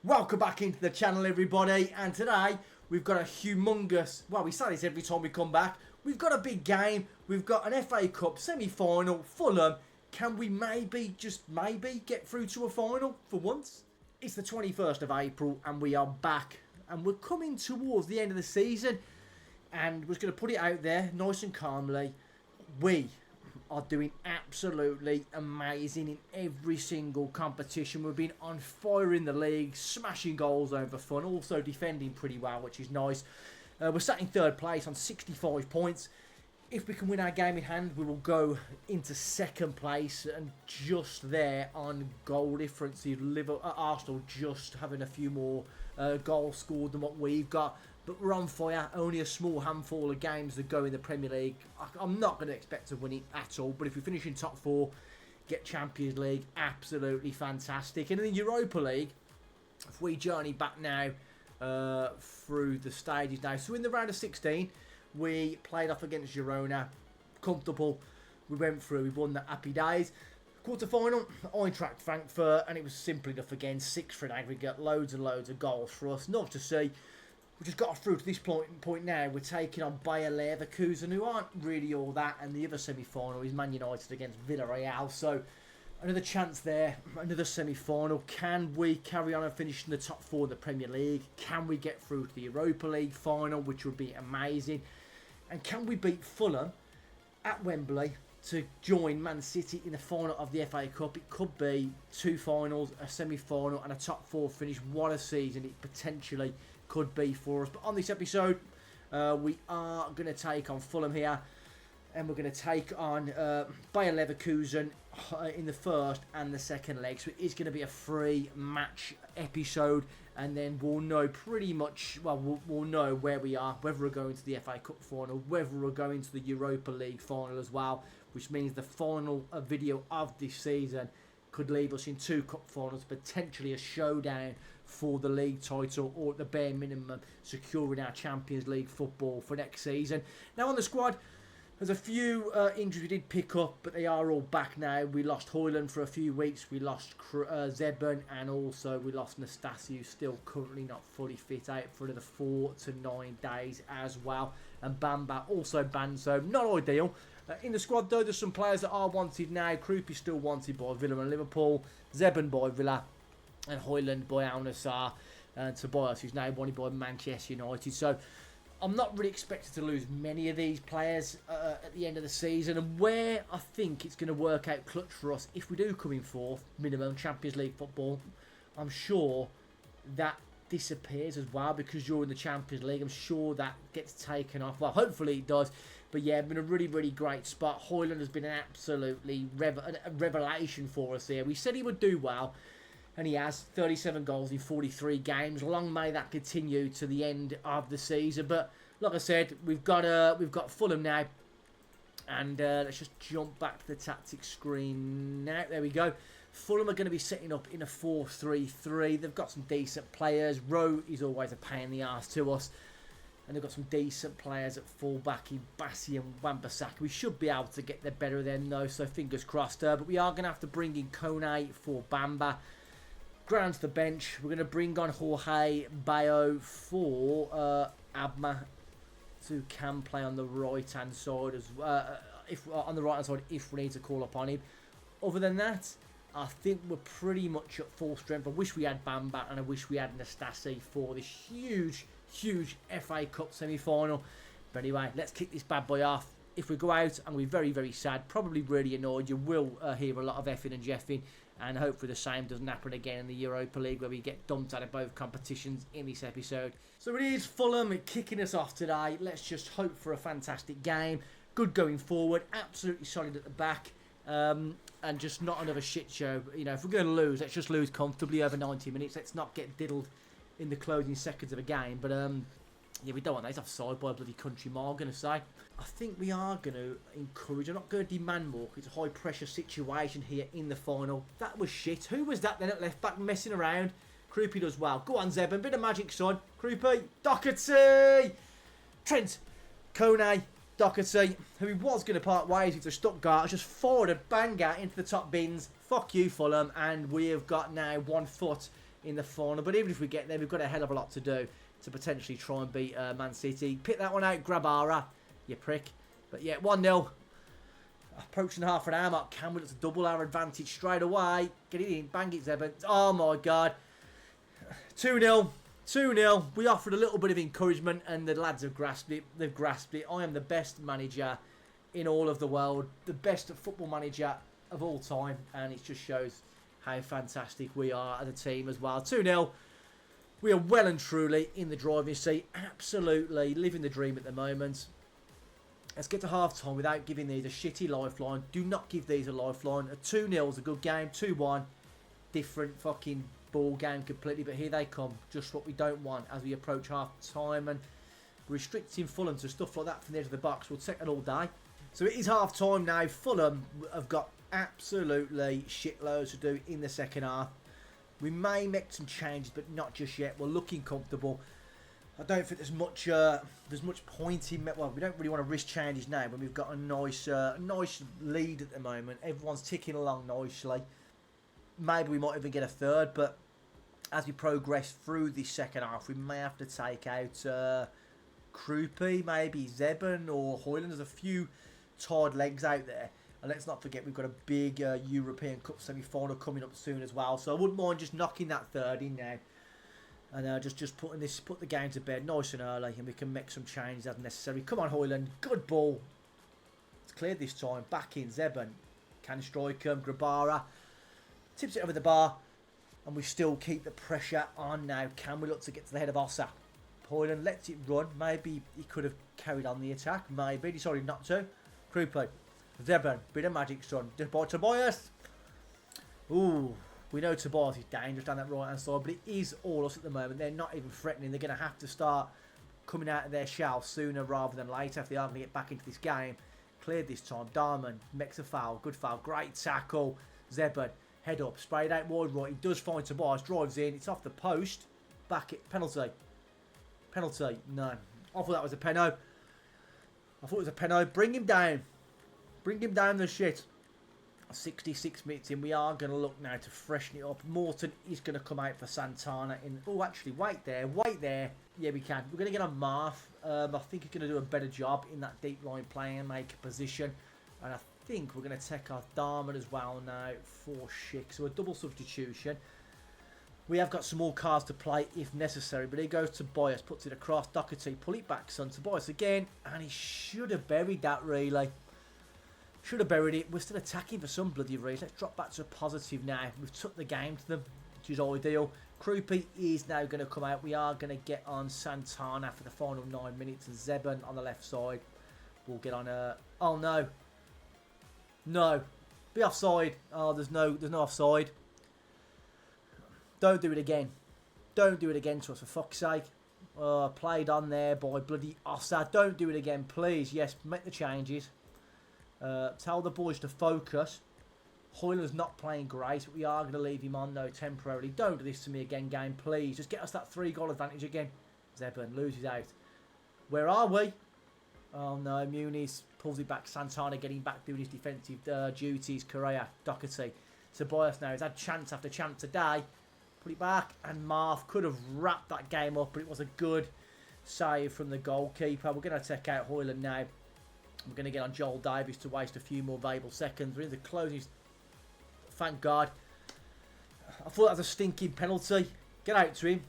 Welcome back into the channel, everybody, and today we've got a humongous, well, we say this every time we come back, we've got a big game. We've got an FA Cup semi-final, Fulham. Can we maybe, just maybe, get through to a final for once? It's the 21st of April and we are back, and we're coming towards the end of the season, and we're going to put it out there nice and calmly. We are doing absolutely amazing in every single competition. We've been on fire in the league, smashing goals over fun, also defending pretty well, which is nice. We're sat in third place on 65 points. If we can win our game in hand, we will go into second place and just there on goal difference. Arsenal just having a few more goals scored than what we've got. But we're on fire. Only a small handful of games that go in the Premier League. I'm not going to expect to win it at all. But if we finish in top four, get Champions League, absolutely fantastic. And in the Europa League, if we journey back now through the stages now. So in the round of 16, we played off against Girona. Comfortable. We went through. We won the happy days. Quarter-final, Eintracht Frankfurt. And it was simple enough again. 6 for an aggregate. Loads and loads of goals for us. Nice to see. We just got through to this point now. We're taking on Bayer Leverkusen, who aren't really all that. And the other semi-final is Man United against Villarreal. So another chance there. Another semi-final. Can we carry on and finish in the top 4 of the Premier League? Can we get through to the Europa League final, which would be amazing? And can we beat Fulham at Wembley to join Man City in the final of the FA Cup? It could be 2 finals, a semi-final and a top 4 finish. What a season it potentially could be for us. But on this episode, we are going to take on Fulham here. And we're going to take on Bayer Leverkusen in the first and the second leg. So it is going to be a free match episode. And then we'll know pretty much, well, we'll know where we are. Whether we're going to the FA Cup final, whether we're going to the Europa League final as well. Which means the final video of this season could leave us in 2 cup finals. Potentially a showdown for the league title. Or at the bare minimum, securing our Champions League football for next season. Now on the squad, there's a few injuries we did pick up, but they are all back now. We lost Højlund for a few weeks. We lost Zeben, and also we lost Nastasi, who's still currently not fully fit, out for another 4 to 9 days as well. And Bamba also banned, so not ideal. In the squad, though, there's some players that are wanted now. Krupp is still wanted by Villa and Liverpool. Zeben by Villa, and Højlund by Al Nassr. And Tobias, who's now wanted by Manchester United. So I'm not really expected to lose many of these players at the end of the season. And where I think it's going to work out clutch for us, if we do come in 4th, minimum Champions League football, I'm sure that disappears as well, because you're in the Champions League. I'm sure that gets taken off. Well, hopefully it does. But yeah, it's been a really, really great spot. Højlund has been an absolutely a revelation for us here. We said he would do well, and he has. 37 goals in 43 games. Long may that continue to the end of the season. But like I said, we've got Fulham now. And let's just jump back to the tactics screen now. There we go. Fulham are going to be setting up in a 4-3-3. They've got some decent players. Rowe is always a pain in the arse to us. And they've got some decent players at fullback in Bassi and Wan-Bissaka. We should be able to get the better of them though, so fingers crossed. But we are going to have to bring in Kone for Bamba. Ground's the bench. We're going to bring on Jorge Bayo for Abma, who can play on the right hand side as well. If on the right hand side, if we need to call upon him. Other than that, I think we're pretty much at full strength. I wish we had Bamba and I wish we had Nastasi for this huge FA Cup semi-final. But anyway, let's kick this bad boy off. If we go out, I'm going to be very, very sad, probably really annoyed. You will hear a lot of effing and jeffing, and hopefully the same doesn't happen again in the Europa League, where we get dumped out of both competitions in this episode. So it is Fulham kicking us off today. Let's just hope for a fantastic game. Good going forward, absolutely solid at the back, and just not another shit show. You know, if we're going to lose, let's just lose comfortably over 90 minutes. Let's not get diddled in the closing seconds of a game. But yeah, we don't want that. He's offside by a bloody country mile, I'm going to say. I think we are going to encourage. I'm not going to demand more. It's a high-pressure situation here in the final. That was shit. Who was that then at left-back messing around? Krupp does well. Go on, Zeben. Bit of magic, son. Krupp. Doherty. Trent. Kone. Doherty, who he was going to part ways with to Stuttgart, has just forwarded a banger into the top bins. Fuck you, Fulham. And we have got now 1 foot in the final. But even if we get there, we've got a hell of a lot to do to potentially try and beat Man City. Pick that one out, Grabara, you prick. But yeah, 1-0. Approaching half an hour mark. Can we look to double our advantage straight away? Get it in, bang it, Zebon. Oh my God. 2-0. 2-0. We offered a little bit of encouragement and the lads have grasped it. They've grasped it. I am the best manager in all of the world. The best football manager of all time. And it just shows how fantastic we are as a team as well. 2-0. We are well and truly in the driving seat. Absolutely living the dream at the moment. Let's get to half-time without giving these a shitty lifeline. Do not give these a lifeline. A 2-0 is a good game. 2-1, different fucking ball game completely. But here they come. Just what we don't want as we approach half-time. And restricting Fulham to stuff like that from the edge of the box. We'll take it all day. So it is half-time now. Fulham have got absolutely shitloads to do in the second half. We may make some changes, but not just yet. We're looking comfortable. I don't think there's much point in... Well, we don't really want to risk changes now when we've got a nice lead at the moment. Everyone's ticking along nicely. Maybe we might even get a third, but as we progress through this second half, we may have to take out Krupi, maybe Zebon or Højlund. There's a few tired legs out there. And let's not forget we've got a big European Cup semi-final coming up soon as well. So I wouldn't mind just knocking that third in now. And just put the game to bed nice and early, and we can make some changes as necessary. Come on, Højlund. Good ball. It's cleared this time. Back in, Zebon. Can strike him. Grabara. Tips it over the bar. And we still keep the pressure on now. Can we look to get to the head of Ossa? Højlund lets it run. Maybe he could have carried on the attack. Maybe. Decided not to. Krupi. Zebon. Bit of magic, son. By Tobias. Ooh. We know Tobias is dangerous down that right-hand side, but it is all us at the moment. They're not even threatening. They're going to have to start coming out of their shell sooner rather than later if they are going to get back into this game. Cleared this time. Darman makes a foul. Good foul. Great tackle. Zebon. Head up. Sprayed out wide right. He does find Tobias. Drives in. It's off the post. Back it. Penalty. Penalty. No. I thought that was a penno. I thought it was a penno. Bring him down. Bring him down the shit. 66 minutes in, we are going to look now to freshen it up. Morton is going to come out for Santana in... Oh, actually, wait there. Yeah, we can. We're going to get on Marth. I think he's going to do a better job in that deep line play and make a position. And I think we're going to take off Darman as well now for Schick. So a double substitution. We have got some more cards to play if necessary. But here goes Tobias, puts it across. Doherty, pull it back, son. Tobias again. And he should have buried that, really. Should have buried it. We're still attacking for some bloody reason. Let's drop back to a positive now. We've took the game to them, which is ideal. Krupi is now going to come out. We are going to get on Santana for the final 9 minutes. And Zebon on the left side. We'll get on a... Oh, no. No. Be offside. Oh, there's no offside. Don't do it again. Don't do it again to us, for fuck's sake. Played on there by bloody Ossa. Don't do it again, please. Yes, make the changes. Tell the boys to focus. Højlund's not playing great, but we are going to leave him on, though, temporarily. Don't do this to me again, game, please. Just get us that 3-goal advantage again. Zebon loses out. Where are we? Oh, no. Muniz pulls it back. Santana getting back, doing his defensive duties. Correa, Doherty. Tobias now has had chance after chance today. Put it back, and Marth could have wrapped that game up, but it was a good save from the goalkeeper. We're going to take out Højlund now. We're going to get on Joel Davies to waste a few more valuable seconds. We're in the closing. Thank God. I thought that was a stinking penalty. Get out to him.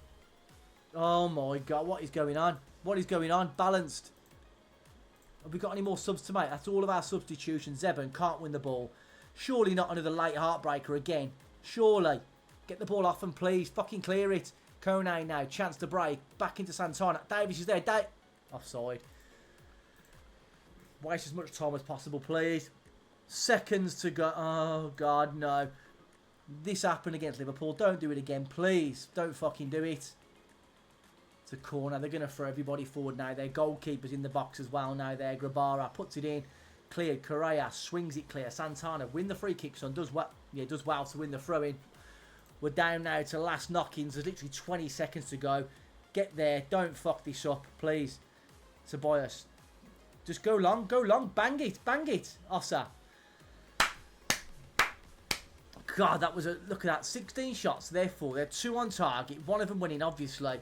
Oh my God, what is going on? What is going on? Balanced. Have we got any more subs to make? That's all of our substitutions. Zebon can't win the ball. Surely not another late heartbreaker again. Surely. Get the ball off and please. Fucking clear it. Kone now. Chance to break. Back into Santana. Davies is there. Offside. Waste as much time as possible, please. Seconds to go. Oh, God, no. This happened against Liverpool. Don't do it again, please. Don't fucking do it. It's a corner. They're going to throw everybody forward now. Their goalkeeper's in the box as well now there. Grabara puts it in. Cleared. Correa swings it clear. Santana win the free kick, son. Does well. Yeah, does well to win the throw-in. We're down now to last knock-ins. There's literally 20 seconds to go. Get there. Don't fuck this up, please. Tobias. Just go long, bang it, Ossa. God, that was a... Look at that. 16 shots, therefore. They're 2 on target. One of them winning, obviously.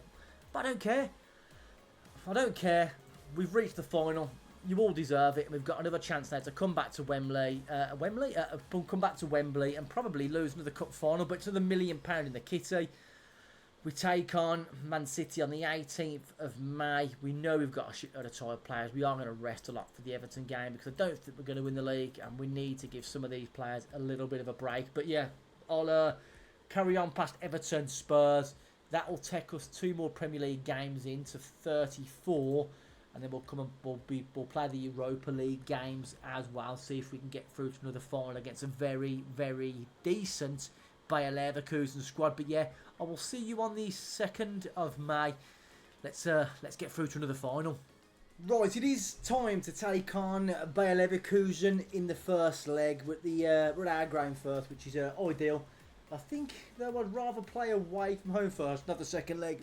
But I don't care. I don't care. We've reached the final. You all deserve it. We've got another chance now to come back to Wembley. Come back to Wembley and probably lose another cup final. But it's another £1 million in the kitty. We take on Man City on the 18th of May. We know we've got a shitload of tired players. We are going to rest a lot for the Everton game because I don't think we're going to win the league. And we need to give some of these players a little bit of a break. But yeah, I'll carry on past Everton, Spurs. That will take us 2 more Premier League games into 34. And then we'll come and we'll play the Europa League games as well. See if we can get through to another final against a very, very decent Bayer Leverkusen squad. But yeah, I will see you on the 2nd of May. Let's get through to another final. Right, it is time to take on Bayer Leverkusen in the first leg with we're at our ground first, which is ideal. I think they would rather play away from home first, not the second leg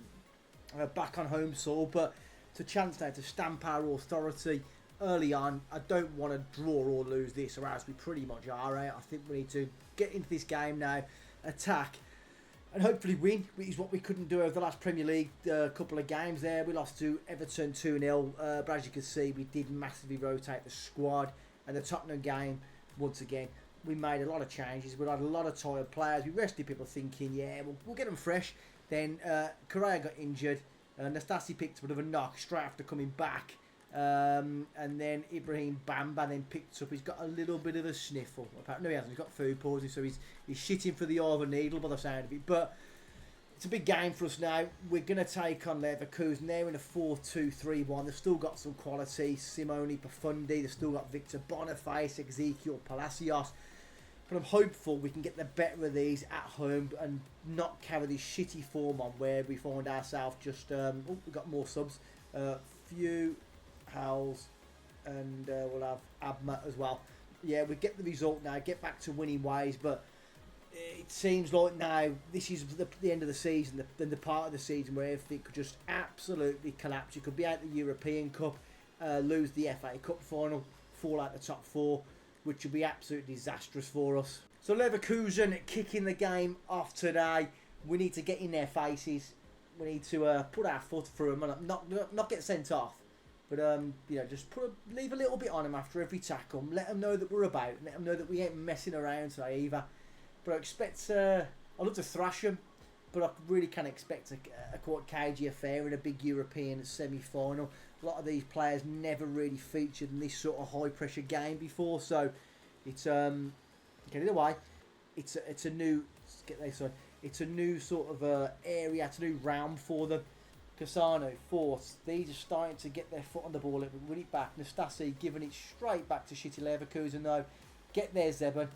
back on home soil, but it's a chance now to stamp our authority early on. I don't want to draw or lose this, or else we pretty much are out. I think we need to get into this game now, attack, and hopefully win, which is what we couldn't do over the last Premier League couple of games there. We lost to Everton 2-0, but as you can see, we did massively rotate the squad. And the Tottenham game, once again, we made a lot of changes. We had a lot of tired players. We rested people thinking, yeah, we'll get them fresh. Then Correa got injured. Nastasi picked up a knock straight after coming back. And then Ibrahim Bamba then picked up. He's got a little bit of a sniffle. No, he hasn't. He's got food poisoning, so he's shitting for the eye of a needle by the sound of it. But it's a big game for us now. We're going to take on Leverkusen. They're in a 4-2-3-1. They've still got some quality. Simone Profundi. They've still got Victor Boniface, Ezekiel Palacios. But I'm hopeful we can get the better of these at home and not carry this shitty form on where we find ourselves just... we've got more subs. Few... Howells, and we'll have Abma as well. Yeah, we get the result now, get back to winning ways, but it seems like now this is the end of the season, the part of the season where everything could just absolutely collapse. You could be out the European Cup, lose the FA Cup final, fall out the top 4, which would be absolutely disastrous for us. So Leverkusen kicking the game off today. We need to get in their faces. We need to put our foot through them and not get sent off. But, just leave a little bit on them after every tackle. Let them know that we're about. Let them know that we ain't messing around today either. But I expect... I'd love to thrash them. But I really can expect a quite cagey affair in a big European semi-final. A lot of these players never really featured in this sort of high-pressure game before. So, it's... get it away. It's a new... It's a new sort of area. It's a new round for them. Cassano, Force, these are starting to get their foot on the ball, win it back. Nastasi giving it straight back to shitty Leverkusen though. Get there, Zeben.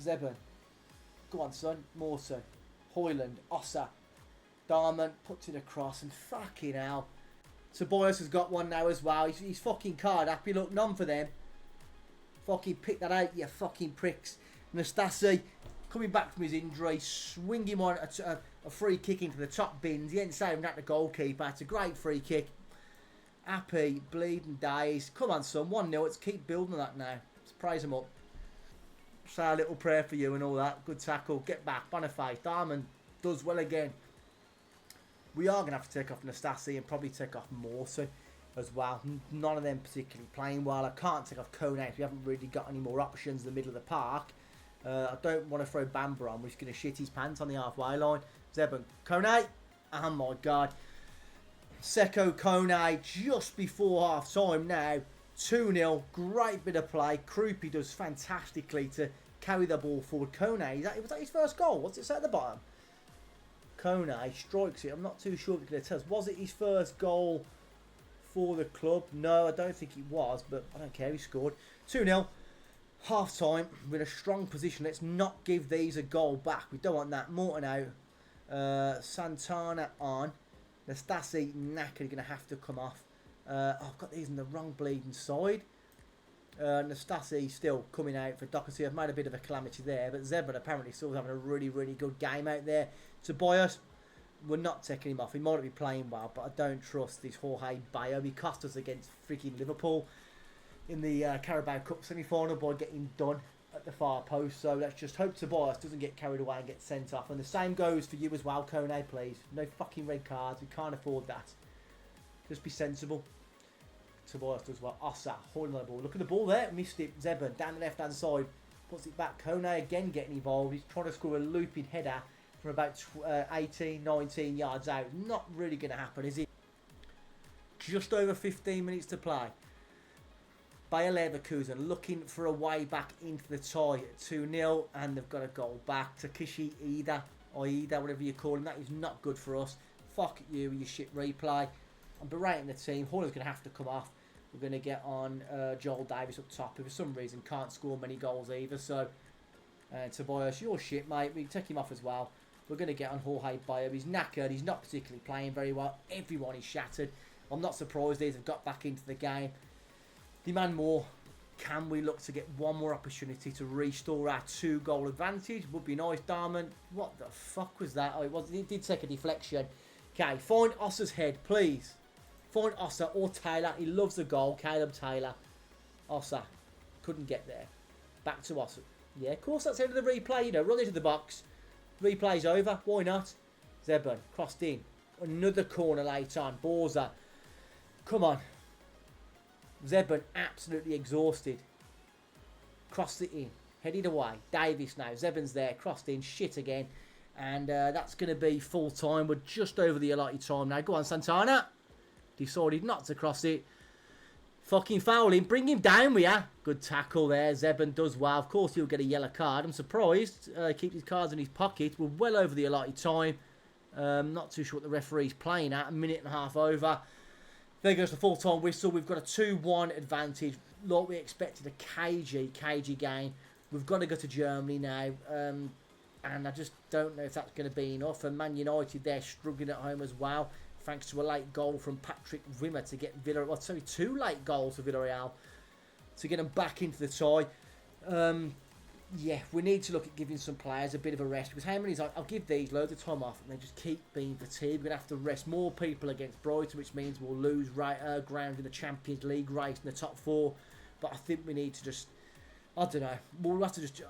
Zeben. Go on, son. Morton. Hoyland. Ossa. Darman puts it across and fucking hell. Tobias has got one now as well. He's fucking card happy. Look, none for them. Fucking pick that out, you fucking pricks. Nastasi coming back from his injury, swinging on a free kick into the top bins. He ain't saving that the goalkeeper. It's a great free kick. Happy, bleeding days. Come on, son. 1-0. Let's keep building that now. Let's praise him up. Say a little prayer for you and all that. Good tackle. Get back. Boniface. Darman does well again. We are going to have to take off Nastasi and probably take off Morton as well. None of them particularly playing well. I can't take off Kone. We haven't really got any more options in the middle of the park. I don't want to throw Bamba on. We're just going to shit his pants on the halfway line. Zeben. Kone. Oh my God. Seko Kone just before half time now. 2-0. Great bit of play. Krupi does fantastically to carry the ball forward. Kone. Was that his first goal? What's it say at the bottom? Kone strikes it. I'm not too sure if it's going to tell us. Was it his first goal for the club? No, I don't think it was, but I don't care. He scored. 2-0. Half time, we're in a strong position. Let's not give these a goal back. We don't want that. Morton out. Santana on. Nastasi knackered, going to have to come off. I've got these on the wrong bleeding side. Nastasi still coming out for Doherty. I've made a bit of a calamity there, but Zeben apparently still having a really, really good game out there. Tobias, we're not taking him off. He might be playing well, but I don't trust this Jorge Bayo. He cost us against freaking Liverpool in the Carabao Cup semi-final by getting done at the far post. So let's just hope Tobias doesn't get carried away and get sent off. And the same goes for you as well, Kone, please. No fucking red cards. We can't afford that. Just be sensible. Tobias does well. Ossa holding on the ball. Look at the ball there. Missed it. Zebun down the left-hand side. Puts it back. Kone again getting involved. He's trying to score a looping header from about 18, 19 yards out. Not really going to happen, is it? Just over 15 minutes to play. Bayer Leverkusen looking for a way back into the tie. 2-0, and they've got a goal back. Takeshi Ida, or Ida, whatever you call him. That is not good for us. Fuck you with your shit replay. I'm berating the team. Horner's going to have to come off. We're going to get on Joel Davis up top, who for some reason can't score many goals either. So, Tobias, you're shit, mate. We can take him off as well. We're going to get on Jorge Bayer. He's knackered. He's not particularly playing very well. Everyone is shattered. I'm not surprised these have got back into the game. Demand more. Can we look to get one more opportunity to restore our 2-goal advantage? Would be nice, Darman. What the fuck was that? Oh, it did take a deflection. Okay, find Ossa's head, please. Find Ossa or Taylor. He loves the goal. Caleb Taylor. Ossa. Couldn't get there. Back to Ossa. Yeah, of course, that's the end of the replay. You know, run into the box. Replay's over. Why not? Zebun. Crossed in. Another corner later on. Borza. Come on. Zebun absolutely exhausted. Crossed it in. Headed away. Davis now. Zebun's there. Crossed in. Shit again. And that's going to be full time. We're just over the allotted time now. Go on, Santana. Decided not to cross it. Fucking foul him. Bring him down with ya. Good tackle there. Zebun does well. Of course he'll get a yellow card. I'm surprised. Keeps his cards in his pocket. We're well over the allotted time. Not too sure what the referee's playing at. A minute and a half over. There goes the full-time whistle. We've got a 2-1 advantage. Like we expected, a cagey game. We've got to go to Germany now. And I just don't know if that's going to be enough. And Man United, they're struggling at home as well. Thanks to a late goal from Patrick Wimmer to get Villarreal. Well, it's only 2 late goals for Villarreal to get them back into the tie. Yeah, we need to look at giving some players a bit of a rest. Because how many is I'll give these loads of time off and they just keep being fatigued. We're going to have to rest more people against Brighton, which means we'll lose ground in the Champions League race in the top 4. But I think we need to just, I don't know, we'll have to just,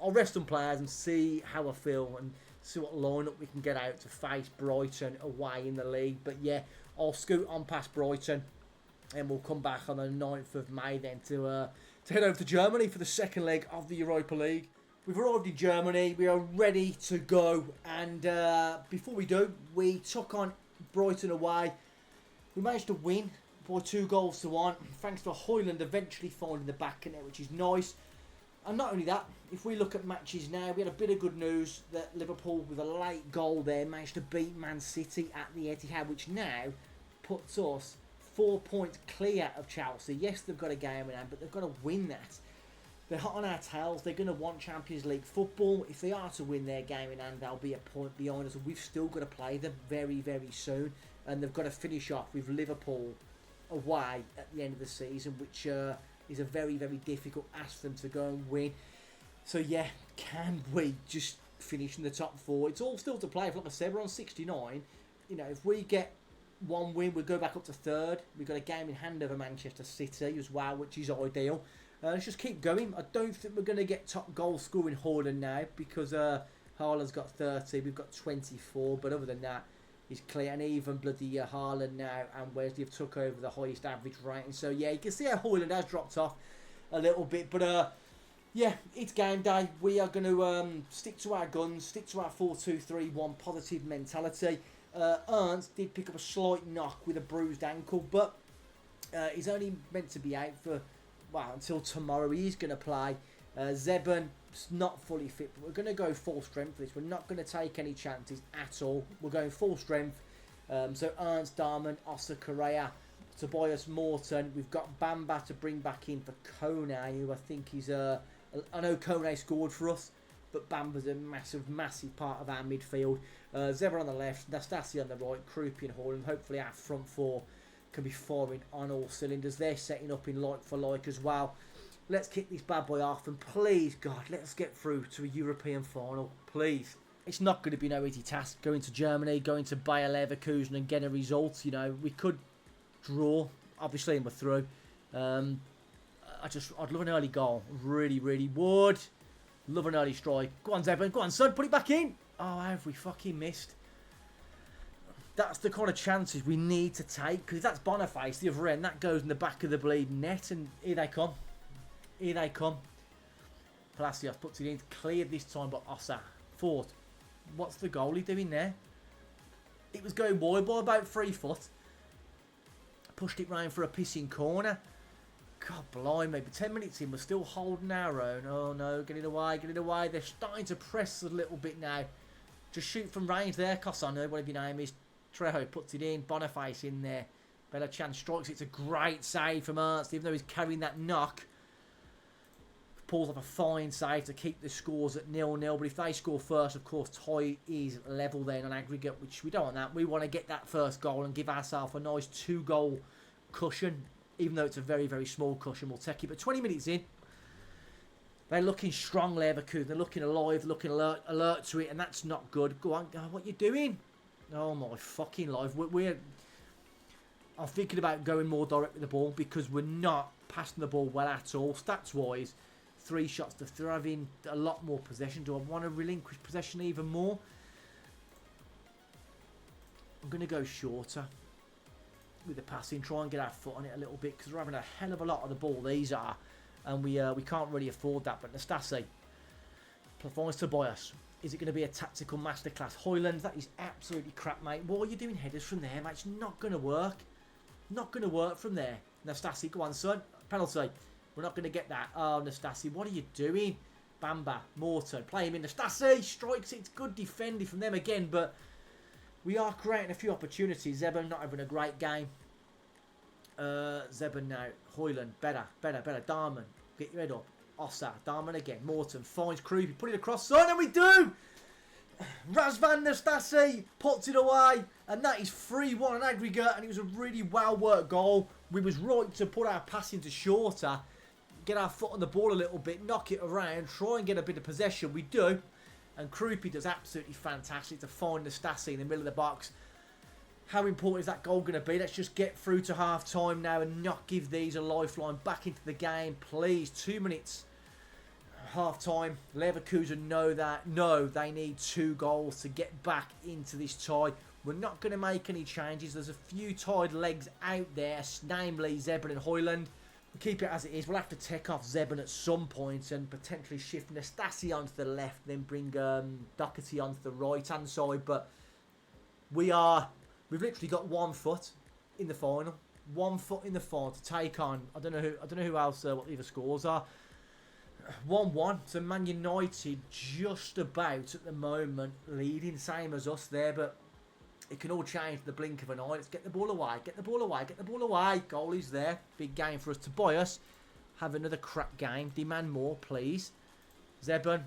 I'll rest some players and see how I feel and see what lineup we can get out to face Brighton away in the league. But yeah, I'll scoot on past Brighton and we'll come back on the 9th of May then to head over to Germany for the second leg of the Europa League. We've arrived in Germany. We are ready to go. And before we do, we took on Brighton away. We managed to win by 2-1, thanks to Højlund eventually finding the back in it, which is nice. And not only that, if we look at matches now, we had a bit of good news that Liverpool, with a late goal there, managed to beat Man City at the Etihad, which now puts us 4 points clear of Chelsea. Yes, they've got a game in hand, but they've got to win that. They're hot on our tails. They're going to want Champions League football. If they are to win their game in hand, they'll be a point behind us. We've still got to play them very, very soon. And they've got to finish off with Liverpool away at the end of the season, which is a very, very difficult ask for them to go and win. So yeah, can we just finish in the top 4? It's all still to play. Like I said, we're on 69. You know, if we get one win, we'll go back up to 3rd. We've got a game in hand over Manchester City as well, which is ideal. Let's just keep going. I don't think we're going to get top goal scoring Haaland now because Haaland's got 30, we've got 24, but other than that, he's clear. And even bloody Haaland now and Wesley have took over the highest average rating. So yeah, you can see how Haaland has dropped off a little bit, but yeah, it's game day. We are going to stick to our guns, stick to our 4-2-3-1 positive mentality. Ernst did pick up a slight knock with a bruised ankle, but he's only meant to be out for, well, until tomorrow. He is going to play. Zebun not fully fit, but we're going to go full strength for this. We're not going to take any chances at all. We're going full strength. So Ernst, Darman, Ossa, Correa, Tobias Morton. We've got Bamba to bring back in for Kone, who I think is I know Kone scored for us, but Bamba's a massive, massive part of our midfield. Zebra on the left, Nastasi on the right, Krupi and Hall, and hopefully our front 4 can be firing on all cylinders. They're setting up in like for like as well. Let's kick this bad boy off, and please, God, let's get through to a European final, please. It's not going to be no easy task going to Germany, going to Bayer Leverkusen and getting a result. You know, we could draw, obviously, and we're through. I'd love an early goal. Really, really would. Love an early strike. Go on, Zebulon. Go on, son. Put it back in. Oh, how have we fucking missed? That's the kind of chances we need to take. Because if that's Boniface, the other end, that goes in the back of the bleeding net. And here they come. Here they come. Palacios puts it in. Cleared this time, but Ossa. Ford. What's the goalie doing there? It was going wide by about 3 foot. Pushed it round for a pissing corner. God blimey, but 10 minutes in, we're still holding our own. Oh no, get it away, get it away. They're starting to press a little bit now. Just shoot from range there, Cossano, whatever your name is. Trejo puts it in, Boniface in there. Belichan strikes, it's a great save from Ernst, even though he's carrying that knock. Pulls off a fine save to keep the scores at 0-0. But if they score first, of course, tie is level then on aggregate, which we don't want that. We want to get that first goal and give ourselves a nice 2-goal cushion. Even though it's a very, very small cushion, we'll take it. But 20 minutes in, they're looking strong, Leverkusen. They're looking alive, looking alert to it, and that's not good. Go on, what you doing? Oh, my fucking life. I'm thinking about going more direct with the ball because we're not passing the ball well at all. Stats-wise, 3 shots to throw, having a lot more possession. Do I want to relinquish possession even more? I'm going to go shorter with the passing, try and get our foot on it a little bit because we're having a hell of a lot of the ball, these are, and we can't really afford that. But Nastase finds Tobias. Is it going to be a tactical masterclass? Hoyland, that is absolutely crap, mate. What are you doing headers from there, mate? It's not going to work. Not going to work from there. Nastase, go on, son. Penalty. We're not going to get that. Oh, Nastase, what are you doing? Bamba, Morton, play him in. Nastase strikes it. It's good defending from them again, but we are creating a few opportunities. Zebulon not having a great game. Zebulon now. Hoyland, better. Darman, get your head up. Ossa, Darman again. Morton finds Krupi, put it across. Son, and we do! Razvan Nastase puts it away, and that is 3-1 on aggregate, and it was a really well-worked goal. We was right to put our pass into shorter, get our foot on the ball a little bit, knock it around, try and get a bit of possession. We do. And Krupi does absolutely fantastic to find Nastase in the middle of the box. How important is that goal going to be? Let's just get through to half-time now and not give these a lifeline back into the game, please. 2 minutes half-time. Leverkusen know that. No, they need 2 goals to get back into this tie. We're not going to make any changes. There's a few tied legs out there, namely Zebulon and Hoyland. We'll keep it as it is. We'll have to take off Zebulon at some point and potentially shift Nastase onto the left, then bring Doherty onto the right-hand side. But we've literally got 1 foot in the final. 1 foot in the final to take on. I don't know who else. What the other scores are. 1-1. So Man United just about at the moment leading, same as us there, but it can all change in the blink of an eye. Let's get the ball away. Get the ball away. Get the ball away. Goalie's there. Big game for us. Tobias, have another crap game. Demand more, please. Zebulon,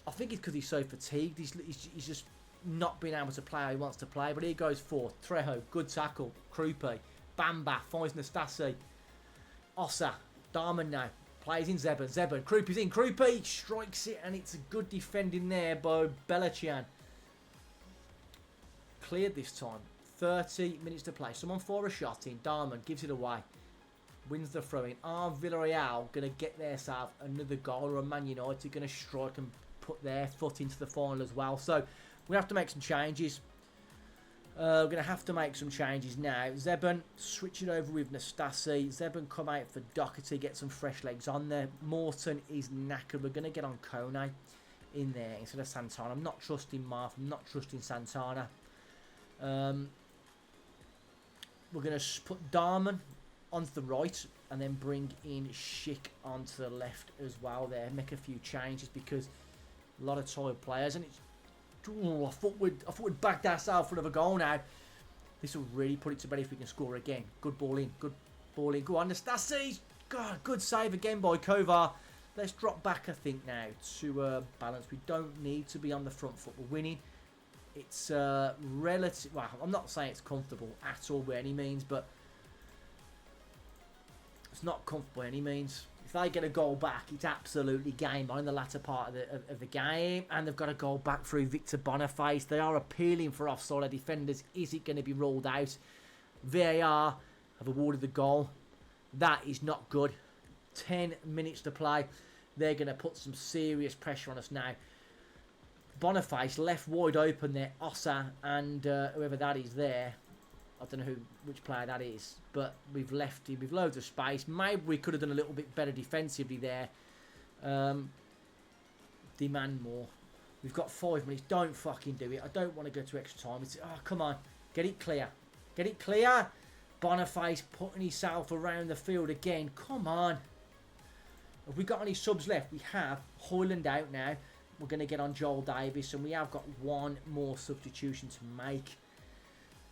I think it's because he's so fatigued. He's just not being able to play how he wants to play. But here goes forth. Trejo, good tackle. Krupi. Bamba finds Nastase. Ossa. Darman now. Plays in Zebulon. Zebulon. Krupi's in. Krupi strikes it, and it's a good defending there by Belichan. Cleared this time. 30 minutes to play. Someone for a shot in. Darman gives it away. Wins the throw-in. Are Villarreal going to get themselves another goal, or are Man United going to strike and put their foot into the final as well? So we have to make some changes. We're going to have to make some changes now. Zebulon, switch it over with Nastase. Zebulon come out for Doherty, get some fresh legs on there. Morton is knackered. We're going to get on Kone in there instead of Santana. I'm not trusting Marth. I'm not trusting Santana. We're going to put Darman onto the right and then bring in Schick onto the left as well there. Make a few changes because a lot of tired players, and it's I thought we'd backed ourselves for another goal now. This will really put it to bed if we can score again. Good ball in. Good ball in. Go on, Nastase. God, good save again by Kovar. Let's drop back, I think, now to balance. We don't need to be on the front foot. We're winning. It's relative. Well, I'm not saying it's comfortable at all by any means, but it's not comfortable by any means. If they get a goal back, it's absolutely game on in the latter part of the game. And they've got a goal back through Victor Boniface. They are appealing for offside defenders. Is it going to be ruled out? VAR have awarded the goal. That is not good. 10 minutes to play. They're going to put some serious pressure on us now. Boniface left wide open there. Ossa and whoever that is there. I don't know which player that is. But we've left him with loads of space. Maybe we could have done a little bit better defensively there. Demand more. We've got 5 minutes. Don't fucking do it. I don't want to go to extra time. Oh, come on. Get it clear. Get it clear. Boniface putting himself around the field again. Come on. Have we got any subs left? We have. Hoyland out now. We're going to get on Joel Davis. And we have got one more substitution to make.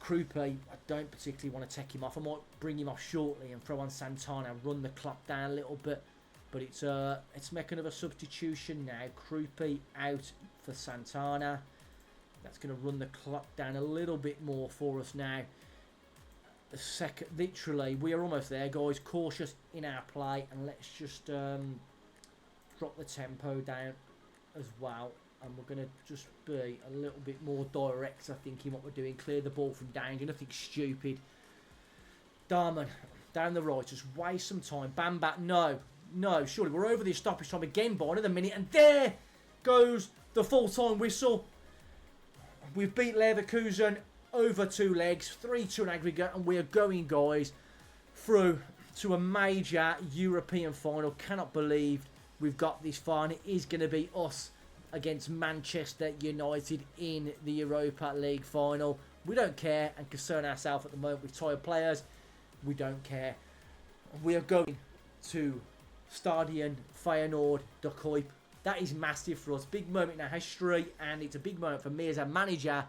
Krupe, I don't particularly want to take him off. I might bring him off shortly and throw on Santana. Run the clock down a little bit. But it's making another substitution now. Krupe out for Santana. That's going to run the clock down a little bit more for us now. The second, literally, we are almost there, guys. Cautious in our play, and let's just drop the tempo down as well. And we're going to just be a little bit more direct, I think, in what we're doing. Clear the ball from danger, nothing stupid. Darman, down the right, just waste some time. Bambat, no, surely we're over the stoppage time again by another minute, and there goes the full-time whistle. We've beat Leverkusen over 2 legs, 3-2 in aggregate, and we are going, guys, through to a major European final. Cannot believe we've got this far, and it is going to be us against Manchester United in the Europa League final. We don't care and concern ourselves at the moment with tired players. We don't care. We are going to Stadion Feyenoord de Kuip. That is massive for us. Big moment in our history, and it's a big moment for me as a manager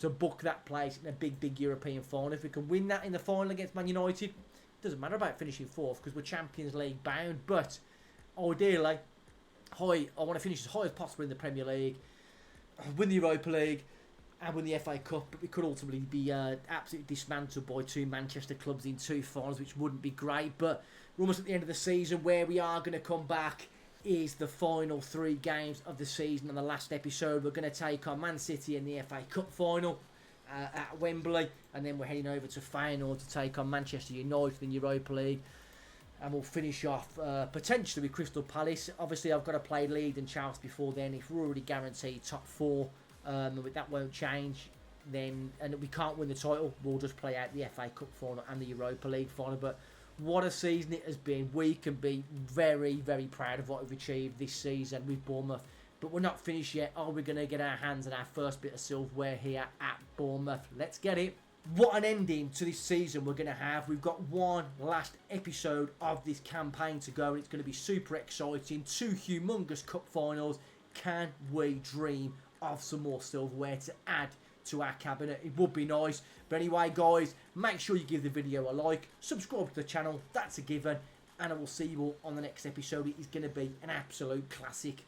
to book that place in a big European final. If we can win that in the final against Man United, it doesn't matter about finishing 4th because we're Champions League bound. But ideally, I want to finish as high as possible in the Premier League, win the Europa League, and win the FA Cup. But we could ultimately be absolutely dismantled by 2 Manchester clubs in 2 finals, which wouldn't be great. But we're almost at the end of the season. Where we are going to come back is the final 3 games of the season. On the last episode, we're going to take on Man City in the FA Cup final at Wembley, and then we're heading over to Feyenoord to take on Manchester United in Europa League, and we'll finish off potentially with Crystal Palace. Obviously, I've got to play Leeds and Chelsea before then. If we're already guaranteed top 4, and that won't change, then and we can't win the title, we'll just play out the FA Cup final and the Europa League final. But what a season it has been. We can be very proud of what we've achieved this season with Bournemouth. But we're not finished yet. Are we going to get our hands on our first bit of silverware here at Bournemouth? Let's get it. What an ending to this season we're going to have. We've got one last episode of this campaign to go, and it's going to be super exciting. 2 humongous cup finals. Can we dream of some more silverware to add to our cabinet? It would be nice. But anyway, guys, make sure you give the video a like, subscribe to the channel, that's a given, and I will see you all on the next episode. It is going to be an absolute classic.